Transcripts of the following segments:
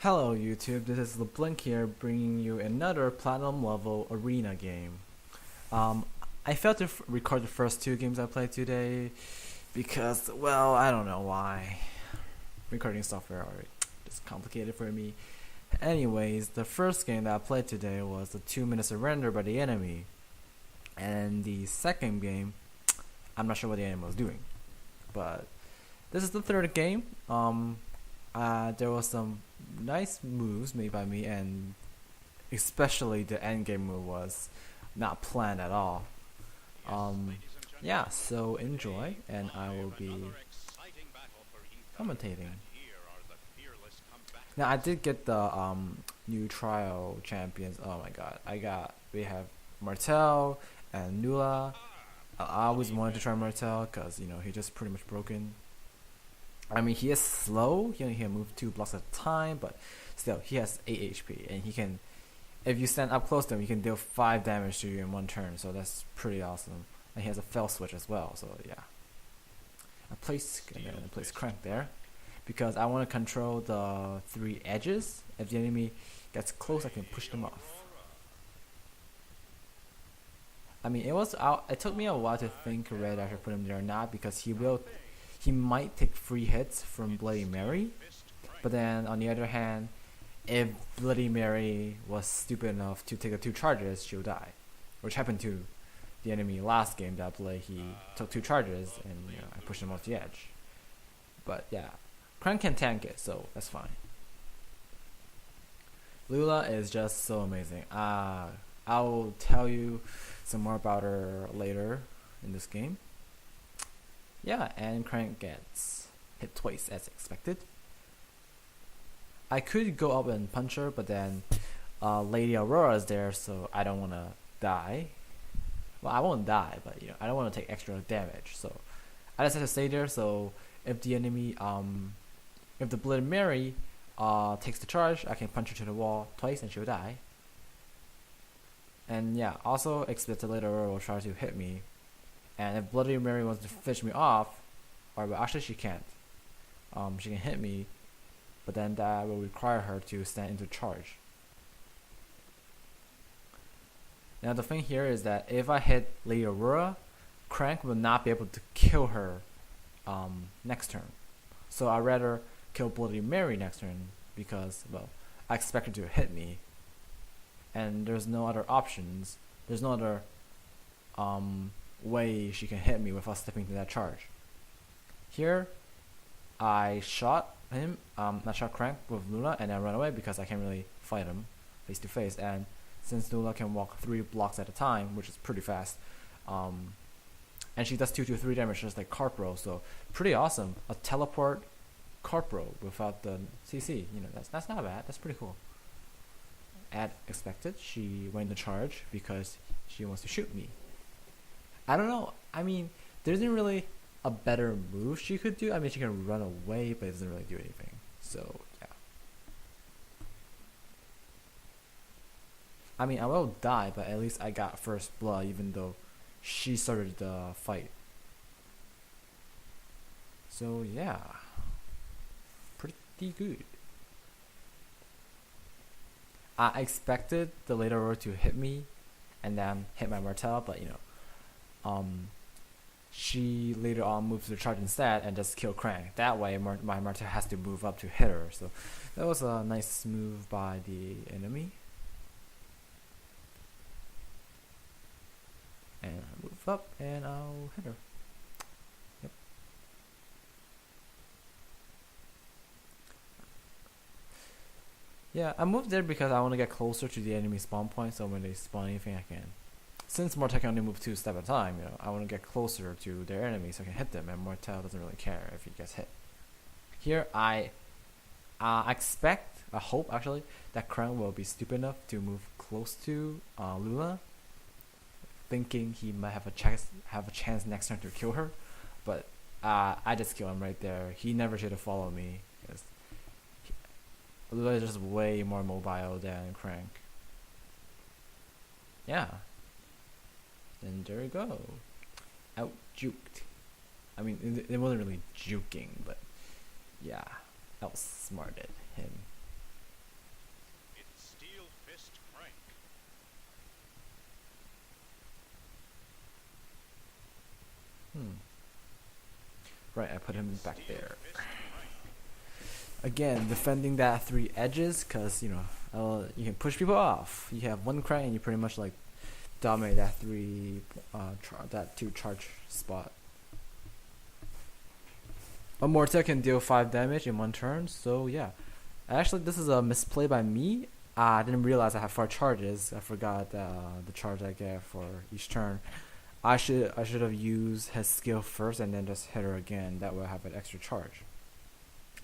Hello YouTube, this is LeBlink here bringing you another platinum level arena game. Um, I failed to record the first two games I played today because, well, I don't know why. Recording software is complicated for me. Anyways, the first game that I played today was the 2-minute surrender by the enemy. And the second game, I'm not sure what the enemy was doing. But this is the third game. There was some nice moves made by me, and especially the end game move was not planned at all. Yeah, so enjoy, and I will be commentating. Now I did get the new trial champions. Oh my god, we have Martel and Nula. I always wanted to try Martel because he's just pretty much broken. I mean, he is slow. He only can move 2 blocks at a time, but still, he has 8 HP, and he can, if you stand up close to him, he can deal 5 damage to you in one turn. So that's pretty awesome. And he has a fell switch as well. So yeah, I place Crank there because I want to control the 3 edges. If the enemy gets close, I can push them off. I mean, it took me a while to think whether I should put him there or not because he might take free hits from Bloody Mary, but then on the other hand, if Bloody Mary was stupid enough to take the 2 charges, she'll die, which happened to the enemy last game that play. He took 2 charges and I pushed him off the edge. But yeah, Crank can tank it, so that's fine. Lula is just so amazing. I'll tell you some more about her later in this game. Yeah, and Crank gets hit twice as expected. I could go up and punch her, but then Lady Aurora is there, so I don't want to die. Well, I won't die, but I don't want to take extra damage. So I just have to stay there. So if the enemy, if the Bloody Mary takes the charge, I can punch her to the wall twice and she'll die. And yeah, also expect the Lady Aurora will try to hit me. And if Bloody Mary wants to finish me off, or well, actually she can't. She can hit me, but then that will require her to stand into charge. Now the thing here is that if I hit Lady Aurora, Crank will not be able to kill her next turn. So I'd rather kill Bloody Mary next turn because, well, I expect her to hit me. And there's no other options. There's no other way she can hit me without stepping into that charge. Here, I shot him, I shot Crank with Lula and then run away because I can't really fight him face to face. And since Lula can walk 3 blocks at a time, which is pretty fast, and she does 2 to 3 damage just like Carpro, so pretty awesome. A teleport Carpro without the CC, that's not bad. That's pretty cool. As expected, she went to charge because she wants to shoot me. I don't know. I mean, there isn't really a better move she could do. I mean, she can run away, but it doesn't really do anything. So, yeah. I mean, I will die, but at least I got first blood, even though she started the fight. So, yeah. Pretty good. I expected the Lady Aurora to hit me and then hit my Martel, but she later on moves to charge instead and just kill Crank. That way my Martel has to move up to hit her. So that was a nice move by the enemy. And I move up and I'll hit her. Yep. Yeah, I moved there because I want to get closer to the enemy spawn point, so when they spawn anything I can. Since Mortel can only move 2 steps at a time, I want to get closer to their enemy so I can hit them, and Mortel doesn't really care if he gets hit. Here, I hope actually, that Crank will be stupid enough to move close to Lula, thinking he might have a chance next turn to kill her, but I just kill him right there. He never should have followed me, because Lula is just way more mobile than Crank. Yeah. And there you go. Out juked. I mean, it wasn't really juking, but yeah, outsmarted him. Right, I put him back there. Again, defending that 3 edges, cause you can push people off. You have 1 crank and you pretty much like dominate that 2 charge spot. A mortar can deal 5 damage in 1 turn, so yeah. Actually, this is a misplay by me. I didn't realize I have 4 charges. I forgot the charge I get for each turn. I should have used his skill first and then just hit her again. That way I have an extra charge.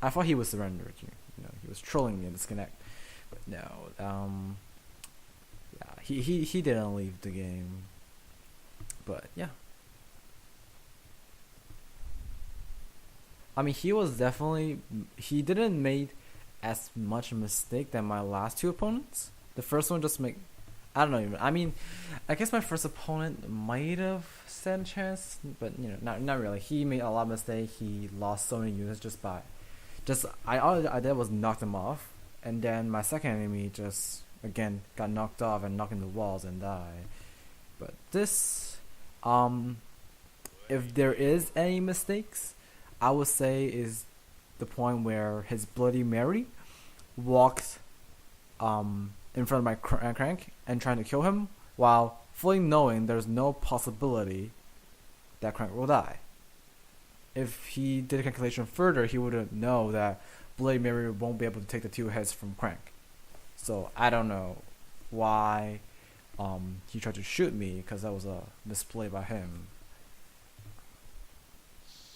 I thought he was surrendered. He was trolling me in disconnect, but no. Yeah, he didn't leave the game. But yeah. I mean, he didn't make as much mistake than my last 2 opponents. The first one just I don't know even. I mean, I guess my first opponent might have stand chance, but not really. He made a lot of mistakes. He lost so many units all I did was knock him off, and then my second enemy just again got knocked off and knocked into walls and died. But this, if there is any mistakes, I would say is the point where his Bloody Mary walks in front of my crank and trying to kill him while fully knowing there's no possibility that crank will die. If he did a calculation further, he would know that Bloody Mary won't be able to take the 2 heads from crank. So I don't know why he tried to shoot me, because that was a misplay by him.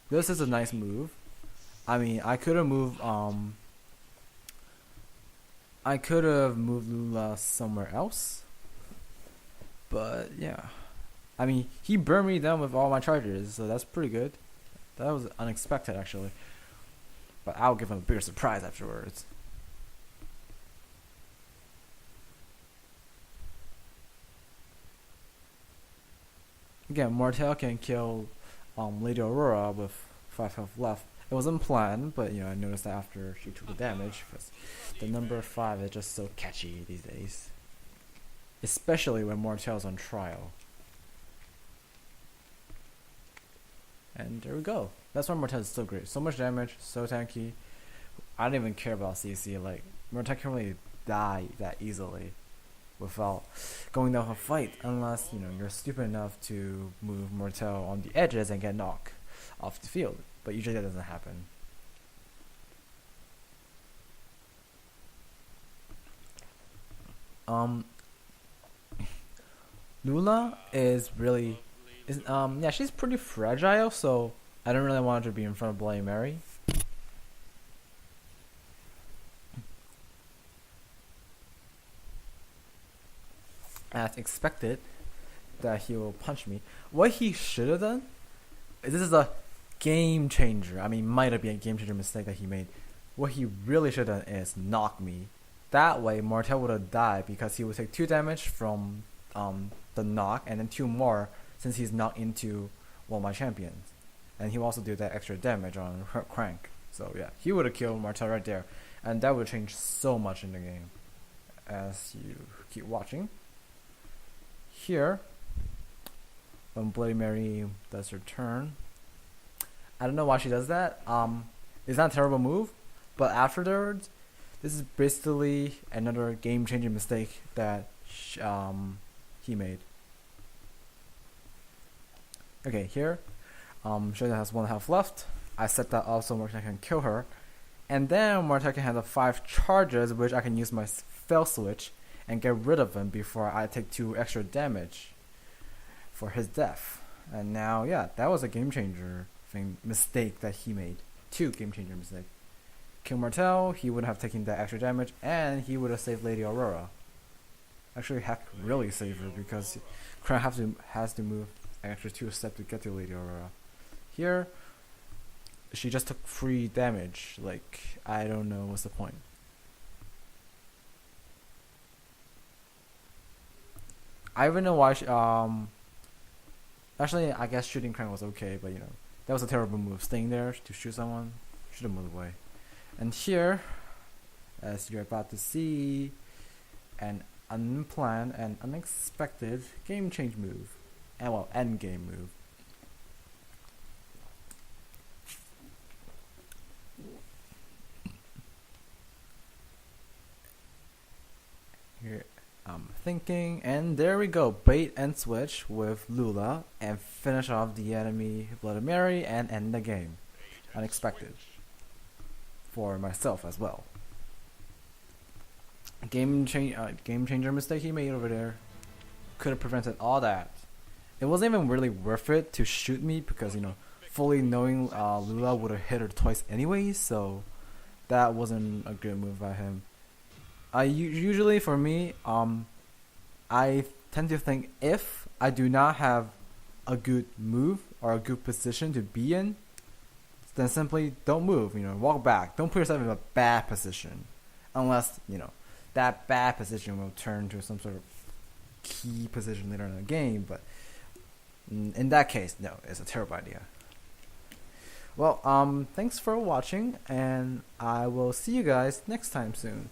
This is a nice move. I mean, I could have moved Lula somewhere else, but yeah. I mean, he burned me down with all my charges, so that's pretty good. That was unexpected, actually. But I'll give him a bigger surprise afterwards. Again, Martel can kill Lady Aurora with 5 health left. It wasn't planned, but I noticed that after she took the damage, because the number 5 is just so catchy these days. Especially when Martel's on trial. And there we go. That's why Mortel is so great. So much damage, so tanky. I don't even care about CC. Like, Mortel can really die that easily without going down a fight, unless you're stupid enough to move Mortel on the edges and get knocked off the field. But usually that doesn't happen. Lula is really she's pretty fragile, so I don't really want her to be in front of Bloody Mary. As expected, that he will punch me. What he should have done, this is a game changer. I mean, might have been a game changer mistake that he made. What he really should have done is knock me. That way, Martel would have died, because he would take 2 damage from the knock, and then 2 more since he's knocked into one of my champions. And he will also do that extra damage on her crank. So yeah, he would have killed Martel right there. And that would change so much in the game. As you keep watching. Here, when Bloody Mary does her turn, I don't know why she does that. It's not a terrible move, but afterwards, this is basically another game-changing mistake that he made. Okay, here, Shayna has 1 health left. I set that up so Martel can kill her, and then Martel can have the 5 charges, which I can use my fail switch and get rid of him before I take 2 extra damage for his death. And now, yeah, that was a game changer mistake that he made. 2 game changer mistakes. Kill Martel, he would have taken that extra damage, and he would have saved Lady Aurora. Actually, heck, really saved her, because Crown has to move an extra 2 steps to get to Lady Aurora. Here, she just took free damage. Like, I don't know what's the point. I even know why actually, I guess shooting Crank was okay, but that was a terrible move. Staying there to shoot someone, should have moved away. And here, as you're about to see, an unplanned and unexpected game change move. And end game move. I'm thinking, and there we go. Bait and switch with Lula and finish off the enemy Bloody Mary and end the game. Unexpected. For myself as well. Game changer mistake he made over there. Could have prevented all that. It wasn't even really worth it to shoot me because, fully knowing Lula would have hit her twice anyways, so that wasn't a good move by him. Usually for me, I tend to think if I do not have a good move or a good position to be in, then simply don't move, walk back. Don't put yourself in a bad position. Unless, that bad position will turn to some sort of key position later in the game, but in that case, no, it's a terrible idea. Well, thanks for watching, and I will see you guys next time soon.